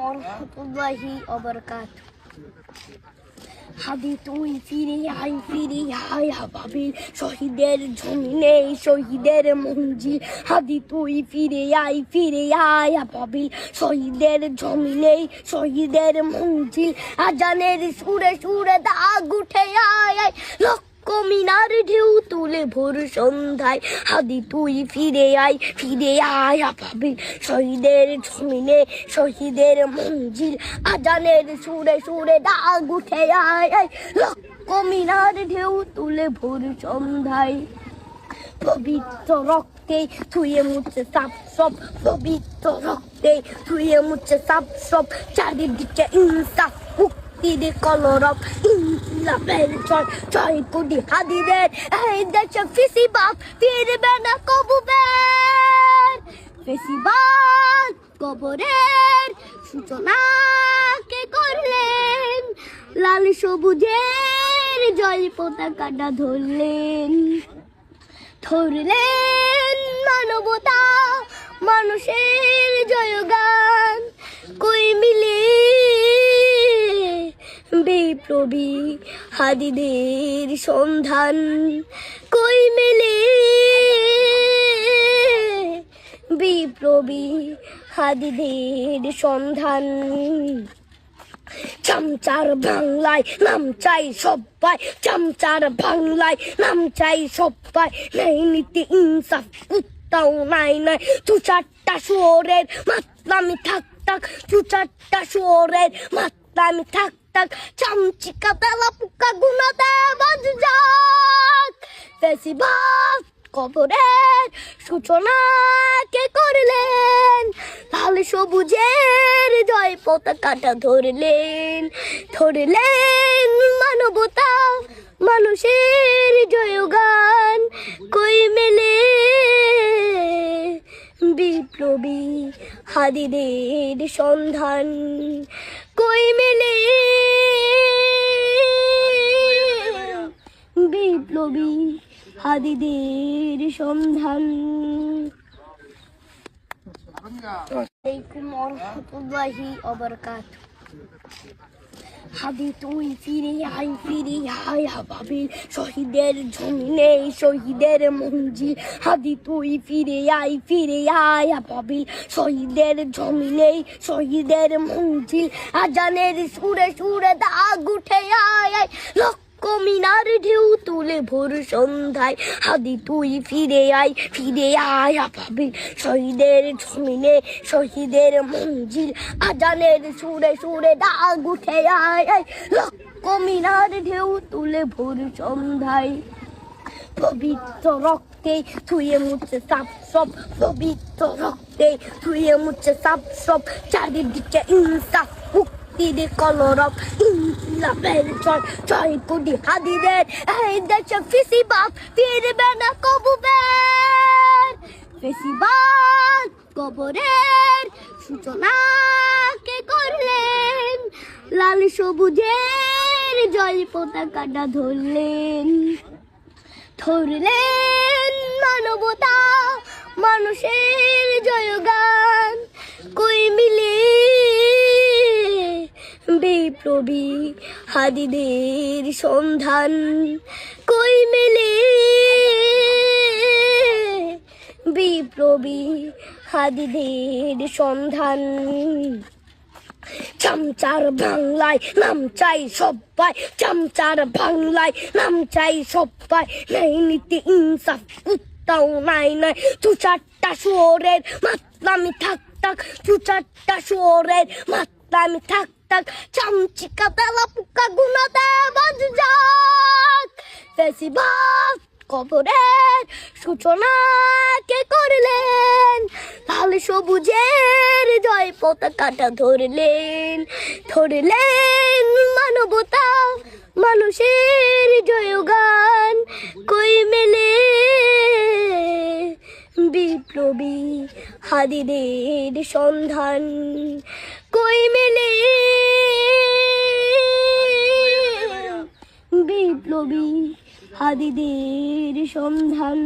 ওরহমাতুল্লাহি ওয়া বারাকাতুহু। হাদি তুই ফিরে আয় হাবাবিল, শহীদের জমিনে শহীদের মঞ্জিল। হাদি তুই ফিরে আয় হাবাবিল, শহীদের জমিনে শহীদের মঞ্জিল। আজানের সুরে সুরে দাগ উঠে আয় মিনার ঢেউ তুলে ভোর সন্ধ্যায়। হাদি তুই ফিরে আয় হাবাবিল, শহীদের জমিনে শহীদের মঞ্জিল। আজানের সুরে সুরে দাগ উঠে আয় মিনার ঢেউ তুলে ভোর সন্ধ্যায়। পবিত্র রক্তে ধুয়ে মুছে সাপ সব, পবিত্র রক্তে ধুয়ে মুছে সাপ সব। চারিদিকে ইনসাফ মুক্তির কলরব, ইনকিলাবের জয় কোটি হাদিদের। এই দেশে ফেসিবাদ ফিরবে না কবুবের, ফেসিবাদ কবরের সূচনা কে করলেন? লাল সবুজের জয় পতাকাটা ধরলেন মানবতা মানুষের জয়গান। কই মিলে বিপ্লবী হাদিদের সন্ধান, কই মিলে বিপ্লবী হাদিদের সন্ধান। চামচার বাংলায় নাম চাই সবাই, চামচার বাংলায় নাম চাই সবাই। নাই নীতি ইনসাফ কুত্তাও নাই দু চারটা শুয়োরের মাতলামি থাক দু চারটা শুয়োরের মাতলামি থাক। চামচিকা তেলা পোকা গুনাতে বাজ যাক। ফেসিবাদ কবরের সূচনা কে করলেন? লাল সবুজের জয় পতাকাটা ধরলেন মানবতা মানুষের জয়গান। কই মেলে বিপ্লবী হাদিদের সন্ধান, কই মেলে বিপ্লবী হাদিদের সন্ধান। আসসালামু ওরহমাতুল্লাহি ওয়া বারাকাতুহু। হাদি তুই ফিরে আয় হাবাবিল, শহীদের জমিনে শহীদের মঞ্জিল। হাদি তুই ফিরে আয় হাবাবিল, শহীদের জমিনে শহীদের মঞ্জিল। আজানের সুরে সুরে দাগ উঠে আয় মিনার ঢেউ তুলে ভোর সন্ধ্যায়। হাদি তুই ফিরে আয় হাবাবিল, শহীদের জমিনে শহীদের মঞ্জিল। আজানের সুরে সুরে দাগ উঠে আয় মিনার ঢেউ তুলে ভোর সন্ধ্যায়। পবিত্র রক্তে ধুয়ে মুছে সাপ সব, পবিত্র রক্তে ধুয়ে মুছে সাপ সব। চারিদিকে ইনসাফ মুক্তির কলরব, ইনকিলাবের জয় কোটি হাদিদের। এই দেশে ফেসিবাদ ফিরবে না কবুবের, ফেসিবাদ কবরের সূচনা কে করলেন? লাল সবুজের জয় পতাকাটা ধরলেন মানবতা মানুষের জয়গান। কই মিলে বিপ্লবী হাদিদের সন্ধান, কই মিলে বিপ্লবী হাদিদের সন্ধান। চামচার বাংলায় নাম চাই সবাই, চামচার বাংলায় নাম চাই সবাই। নাই নীতি ইনসাফ কুত্তাও নাই দু চারটা শুয়োরের মাতলামি থাক দু চারটা শুয়োরের মাতলামি থাক। চামচিকা তেলা পোকা গুনাতে বাজ যাক। ফেসিবাদ কবরের সূচনা কে করলেন? লাল সবুজের জয় পতাকাটা ধরলেন মানবতা মানুষের জয়গান। কই মেলে বিপ্লবী হাদিদের সন্ধান, কই মেলে বিপ্লবী হাদিদের সন্ধান।